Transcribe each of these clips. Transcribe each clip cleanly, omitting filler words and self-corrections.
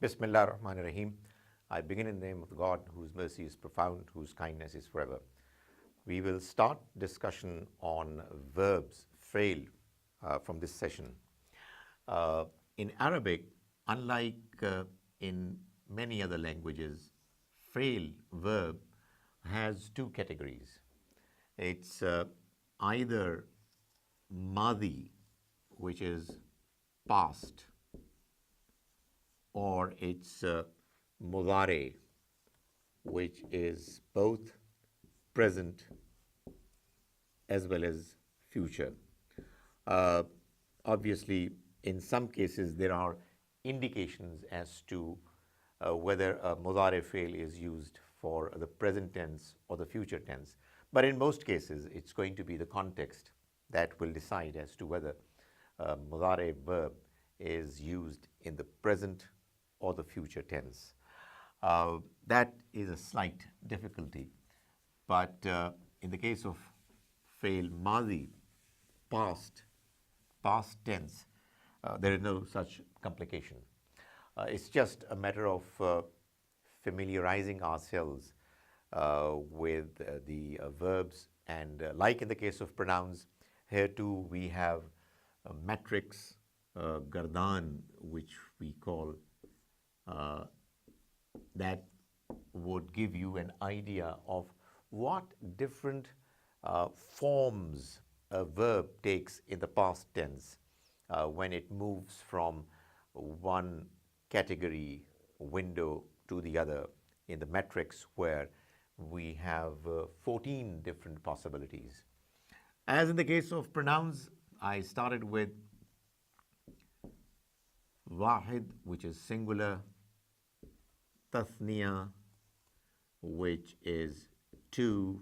Bismillah ar-Rahman ar-Rahim. I begin in the name of God, whose mercy is profound, whose kindness is forever. We will start discussion on verbs, fail, from this session. In Arabic, unlike in many other languages, fail verb has two categories. It's either madi, which is past, or it's mudare, which is both present as well as future. Obviously, in some cases, there are indications as to whether a mudare fail is used for the present tense or the future tense. But in most cases, it's going to be the context that will decide as to whether mudare verb is used in the present or the future tense. That is a slight difficulty. But in the case of fail madi, past tense, there is no such complication. It's just a matter of familiarizing ourselves with the verbs, and like in the case of pronouns, here too we have a matrix, gardan, which we call, that would give you an idea of what different forms a verb takes in the past tense when it moves from one category window to the other in the matrix, where we have 14 different possibilities. As in the case of pronouns, I started with wahid, which is singular, tathniya, which is two,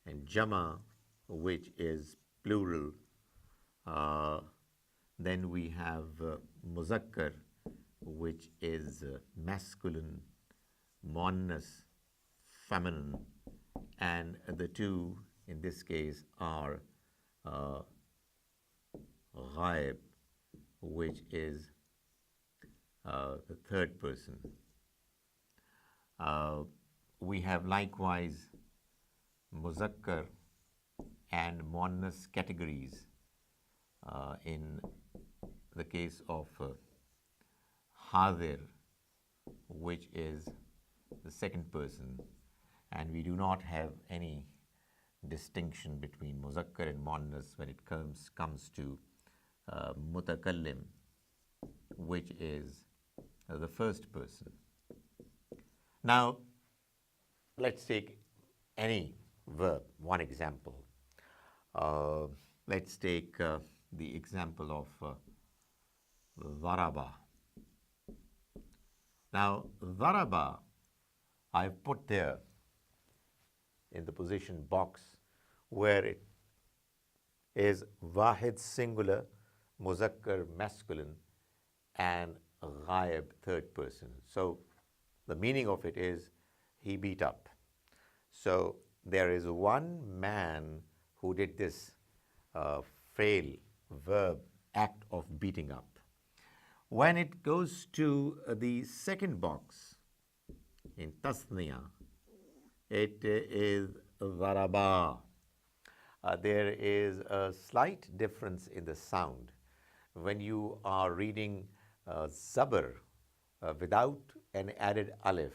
and jama, which is plural. Then we have muzakkar, which is masculine, muannas, feminine, and the two in this case are ghaib, which is the third person. We have likewise muzakkar and muannas categories in the case of hadir, which is the second person, and we do not have any distinction between muzakkar and muannas when it comes to mutakallim, which is the first person. Now, let's take any verb, one example. Let's take the example of dharaba. Now, dharaba, I've put there in the position box where it is wahid singular, muzakkar masculine, and ghaib third person. So the meaning of it is he beat up. So there is one man who did this fail verb act of beating up. When it goes to the second box in tasniya, it is dharaba. There is a slight difference in the sound. When you are reading zabar without an added alif,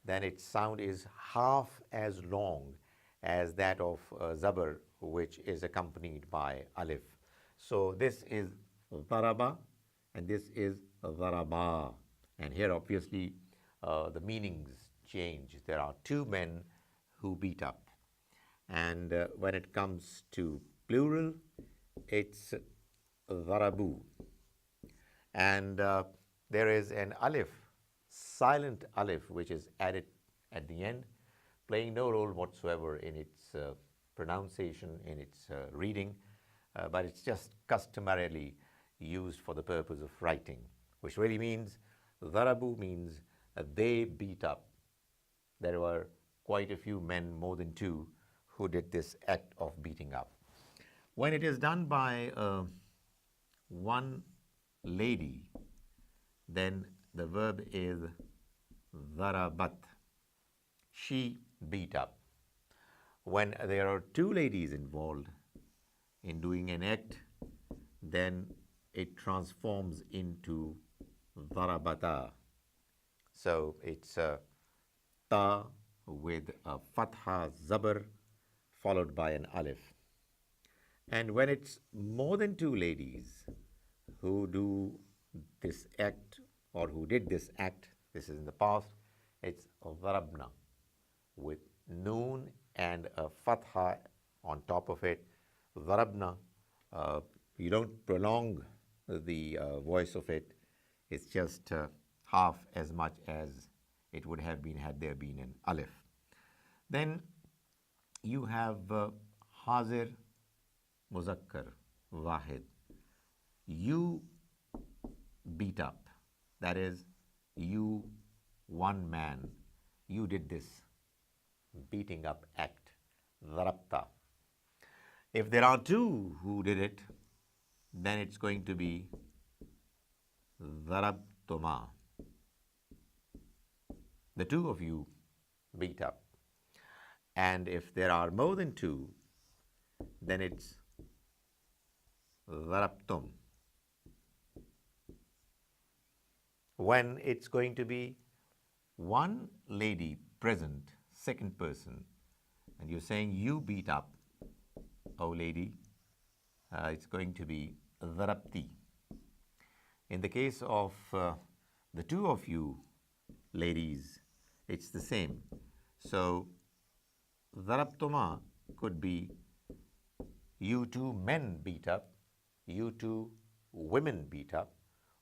then its sound is half as long as that of zabar, which is accompanied by alif. So this is dharaba and this is dharaba. And here obviously the meanings change. There are two men who beat up. And when it comes to plural, it's dharabu. And there is an alif, silent alif, which is added at the end, playing no role whatsoever in its pronunciation, in its reading, but it's just customarily used for the purpose of writing, which really means, dharabu means they beat up. There were quite a few men, more than two, who did this act of beating up. When it is done by one lady, then the verb is darabat. She beat up. When there are two ladies involved in doing an act, then it transforms into darabata. So it's a ta with a fatha zabar followed by an alif. And when it's more than two ladies who do this act or who did this act, this is in the past, it's darabna with noon and a fatha on top of it. Darabna, you don't prolong the voice of it, it's just half as much as it would have been had there been an alif. Then you have Hazir Muzakkar Wahid. You beat up. That is, you, one man, you did this beating up act. Darabta. If there are two who did it, then it's going to be darabtuma. The two of you beat up. And if there are more than two, then it's darabtum. When it's going to be one lady present, second person, and you're saying you beat up, oh lady, it's going to be darabti. In the case of the two of you ladies, it's the same. So darabtuma could be you two men beat up, you two women beat up,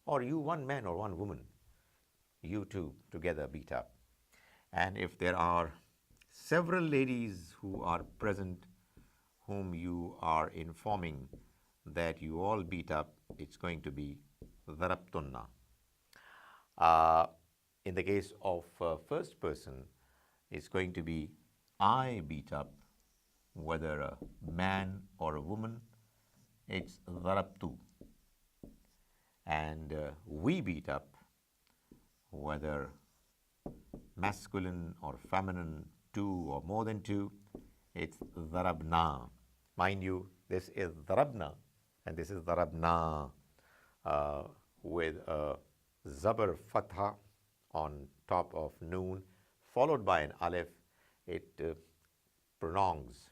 or you one man or one woman, you two together beat up. And if there are several ladies who are present whom you are informing that you all beat up, it's going to be darabtunna. In the case of first person, it's going to be I beat up, whether a man or a woman, it's darabtu. And we beat up, whether masculine or feminine, two or more than two, it's darabna. Mind you, this is darabna and this is darabna with a zabar fatha on top of noon followed by an alif. It prolongs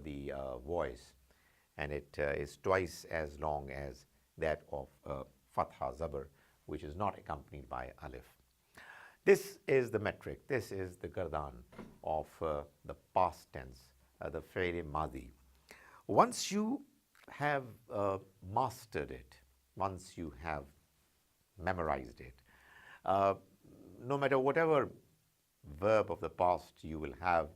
the voice, and it is twice as long as that of fatha zabar, which is not accompanied by alif. This is the metric, this is the gardan of the past tense, the fi'l madi. Once you have mastered it, once you have memorized it, no matter whatever verb of the past you will have,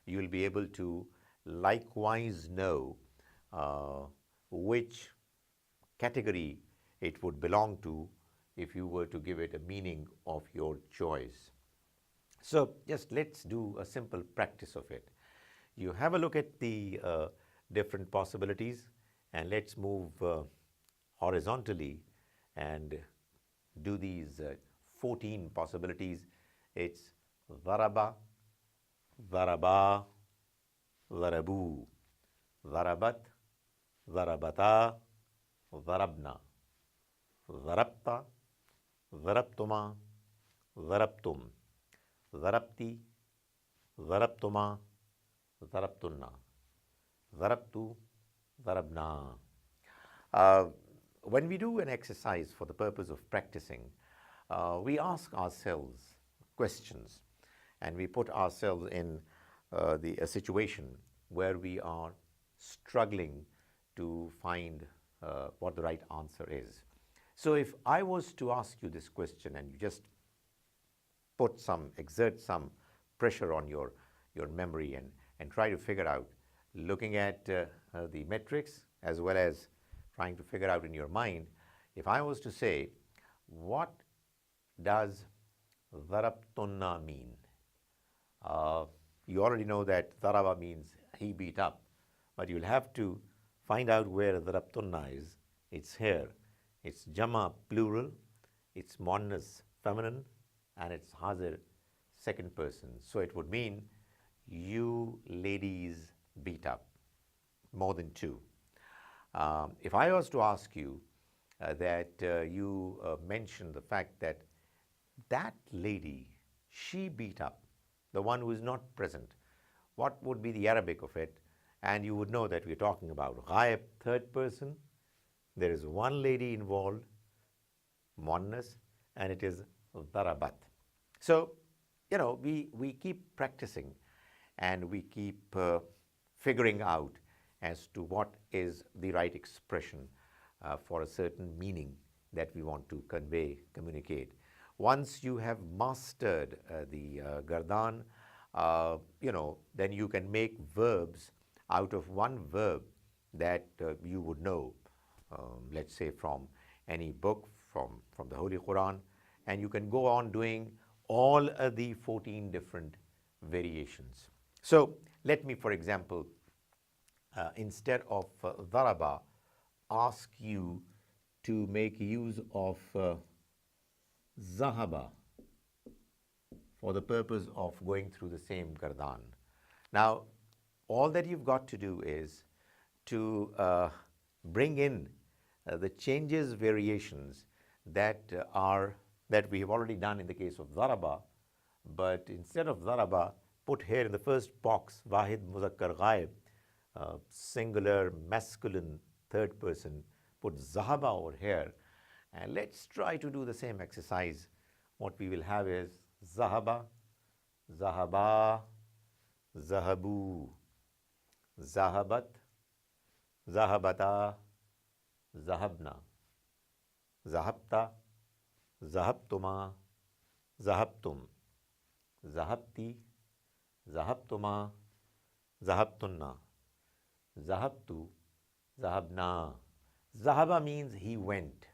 you will be able to likewise know which category it would belong to if you were to give it a meaning of your choice. So just let's do a simple practice of it. You have a look at the different possibilities, and let's move horizontally and do these 14 possibilities. It's daraba, daraba, darabu, darabat, darabata, darabna, darabta, darabtuma, darabtum, darabti, darabtuma, darabtunna, darabtu, darabna. When we do an exercise for the purpose of practicing, we ask ourselves questions, and we put ourselves in a situation where we are struggling to find what the right answer is. So if I was to ask you this question and you just exert some pressure on your memory and try to figure out, looking at the metrics as well as trying to figure out in your mind, if I was to say, what does darabtunna mean? You already know that daraba means he beat up, but you'll have to find out where darabtunna is. It's here. It's jama plural, it's muannas feminine, and it's Hazir, second person. So it would mean you ladies beat up, more than two. If I was to ask you that you mentioned the fact that that lady, she beat up the one who is not present, what would be the Arabic of it? And you would know that we're talking about ghaib, third person. There is one lady involved, muannas, and it is darabat. So, we keep practicing and we keep figuring out as to what is the right expression for a certain meaning that we want to convey, communicate. Once you have mastered the gardan, then you can make verbs out of one verb that you would know, let's say from any book, from the Holy Quran, and you can go on doing all the 14 different variations. So let me, for example, instead of daraba, ask you to make use of zahaba for the purpose of going through the same gardan. Now, all that you've got to do is to bring in the changes, variations that we have already done in the case of daraba, but instead of daraba, put here in the first box wahid muzakkar ghaib, singular masculine third person, put zahaba over here, and let's try to do the same exercise. What we will have is zahaba, zahaba, zahabu, zahabat, zahabata, zahabna, zahabta, zahabtuma, zahabtum, zahabti, zahabtuma, zahabtunna, zahabtu, zahabna. Zahaba means he went.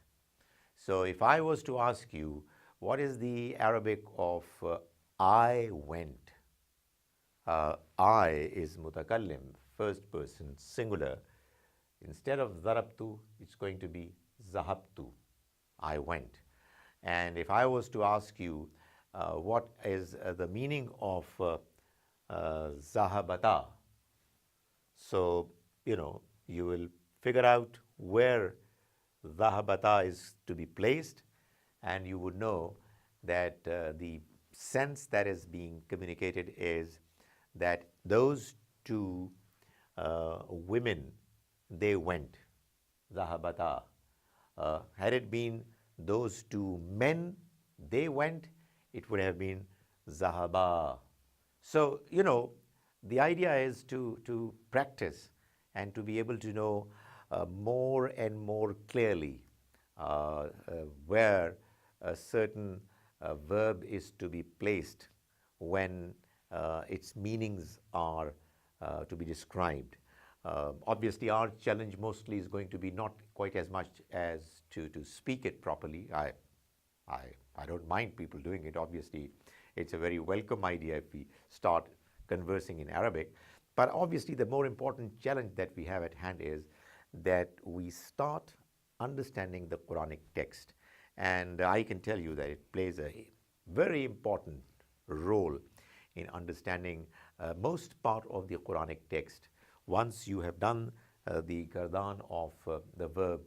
So if I was to ask you, what is the Arabic of I went? I is mutakallim, first person, singular. Instead of zarabtu, it's going to be zahabtu, I went. And if I was to ask you what is the meaning of zahabata, so you will figure out where zahabata is to be placed, and you would know that the sense that is being communicated is that those two women, they went, zahabata. Had it been those two men, they went, it would have been zahaba. So, the idea is to practice and to be able to know more and more clearly where a certain verb is to be placed when its meanings are to be described. Obviously, our challenge mostly is going to be not quite as much as to speak it properly. I don't mind people doing it. Obviously, it's a very welcome idea if we start conversing in Arabic. But obviously, the more important challenge that we have at hand is that we start understanding the Quranic text. And I can tell you that it plays a very important role in understanding most part of the Quranic text. Once you have done the gardan of the verb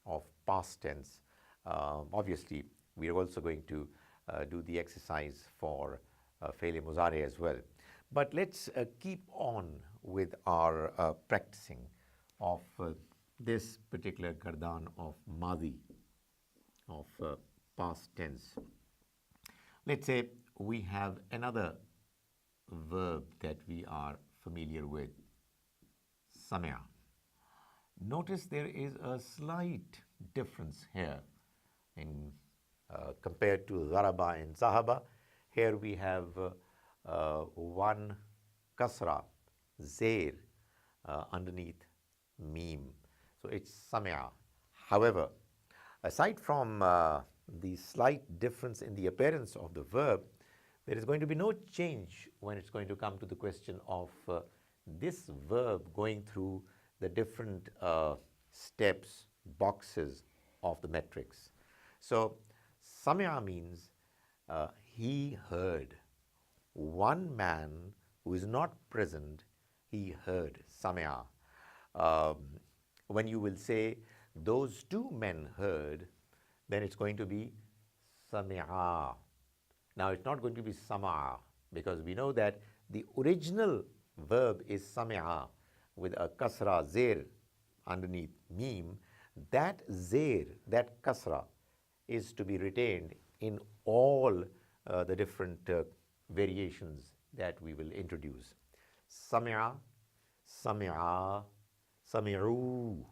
of past tense, obviously we are also going to do the exercise for Fe'l Muzari as well. But let's keep on with our practicing of this particular gardan of Madi, of past tense. Let's say we have another verb that we are familiar with, samia. Notice there is a slight difference here in compared to zaraba and zahaba. Here we have one kasra, zair, underneath meme. So it's samia. However, aside from the slight difference in the appearance of the verb, there is going to be no change when it's going to come to the question of this verb going through the different steps, boxes of the metrics. So, samia means He heard. One man who is not present, he heard. Samia. Um, when you will say those two men heard, then it's going to be Sami'a. Now it's not going to be Sama'a because we know that the original verb is Sami'a with a kasra, zair underneath meme. That zair, that kasra is to be retained in all the different variations that we will introduce. Sami'a, Sami'a, Sami'u.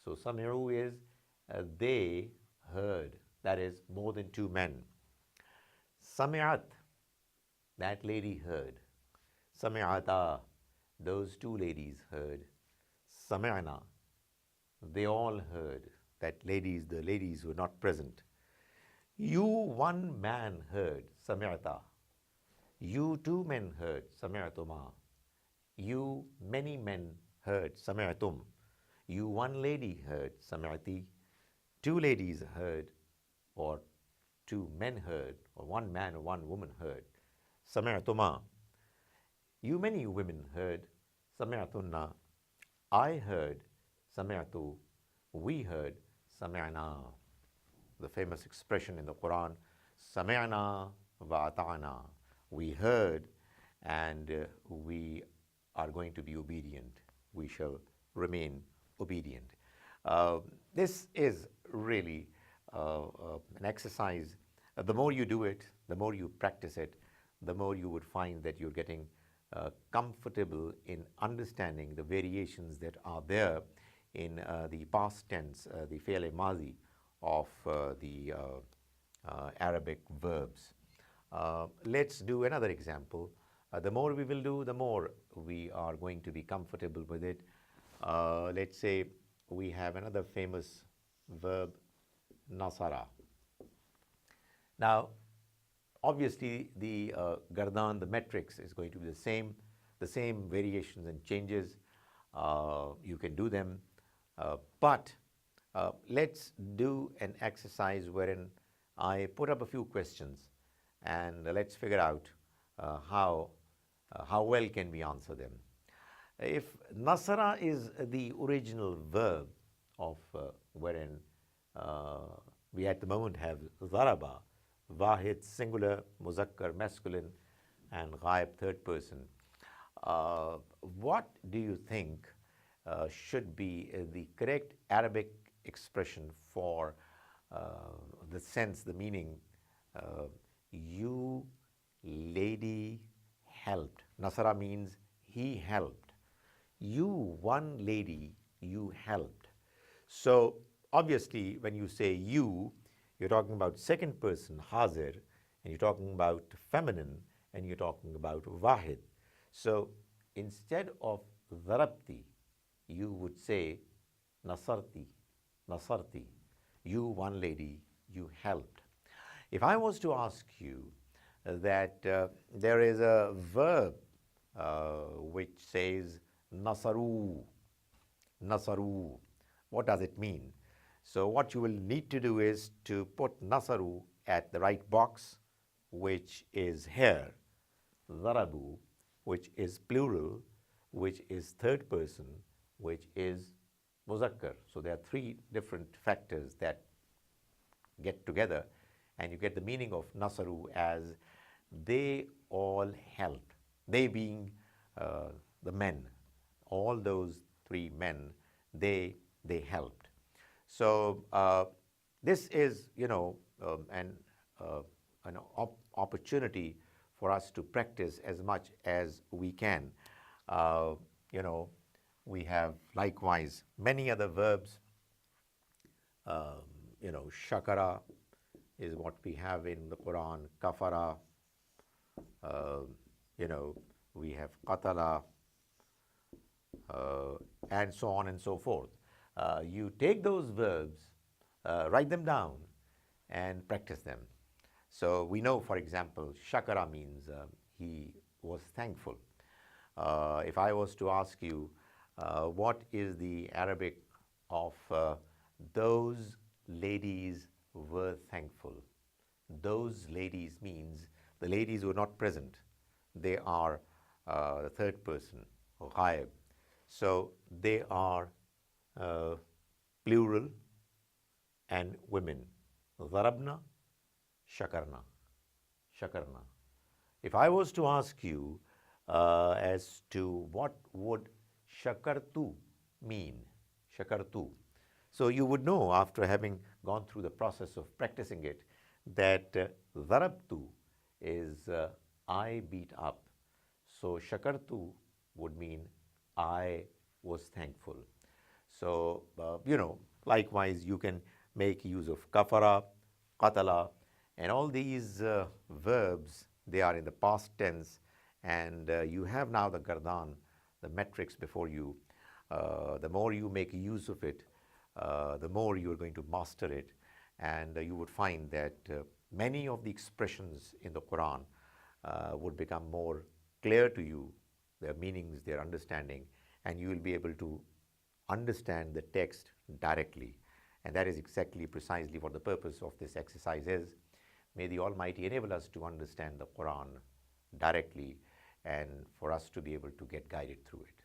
So Sami'u is they heard, that is more than two men. Sami'at, that lady heard. Sami'ata, those two ladies heard. Sami'na, they all heard. That ladies, the ladies were not present. You one man heard. Sami'ata. You two men heard. Sami'atuma. You many men heard. Sami'atum. You one lady heard. Sami'ati. Two ladies heard, or two men heard, or one man or one woman heard. Sami'atuma. You many women heard. Sami'atunna. I heard. Sami'atu. We heard. Sami'na. The famous expression in the Quran, Sami'na wa ata'na. We heard and we are going to be obedient. We shall remain obedient. This is really an exercise. The more you do it, the more you practice it, the more you would find that you're getting comfortable in understanding the variations that are there in the past tense, the fi'l mazi of the Arabic verbs. Let's do another example. The more we will do, the more we are going to be comfortable with it. Let's say we have another famous verb, nasara. Now, obviously, the gardan, the metrics is going to be the same variations and changes. You can do them, but let's do an exercise wherein I put up a few questions and let's figure out how well can we answer them. If nasara is the original verb of wherein we at the moment have zaraba, wahid singular, muzakkar masculine, and ghaib third person, what do you think should be the correct Arabic expression for the sense, the meaning, you lady helped. Nasara means he helped. You one lady, you helped. So obviously when you say you, you're talking about second person, hazir, and you're talking about feminine, and you're talking about wahid. So instead of darabti, you would say nasarti, nasarti. You one lady, you helped. If I was to ask you that there is a verb which says nasaru, nasaru, what does it mean? So what you will need to do is to put nasaru at the right box, which is here, darabu, which is plural, which is third person, which is muzakkar. So there are three different factors that get together and you get the meaning of nasaru as they all helped. They being the men, all those three men, they helped. So this is, an opportunity for us to practice as much as we can. We have likewise many other verbs. Shakara is what we have in the Quran, kafara, we have qatala, and so on and so forth. You take those verbs, write them down, and practice them. So we know, for example, shakara means he was thankful. If I was to ask you, what is the Arabic of those ladies were thankful? those ladies means the ladies who are not present. They are the third person, ghaib. So they are uh, plural and women. Darabna, shakarna, shakarna. If I was to ask you as to what would shakartu mean, shakartu, so you would know after having gone through the process of practicing it that darabtu is I beat up. So shakartu would mean I was thankful. So, likewise, you can make use of kafara, qatala, and all these verbs, they are in the past tense, and you have now the gardan, the metrics before you. The more you make use of it, the more you are going to master it, and you would find that many of the expressions in the Quran would become more clear to you, their meanings, their understanding, and you will be able to understand the text directly. And that is exactly, precisely what the purpose of this exercise is. May the Almighty enable us to understand the Quran directly and for us to be able to get guided through it.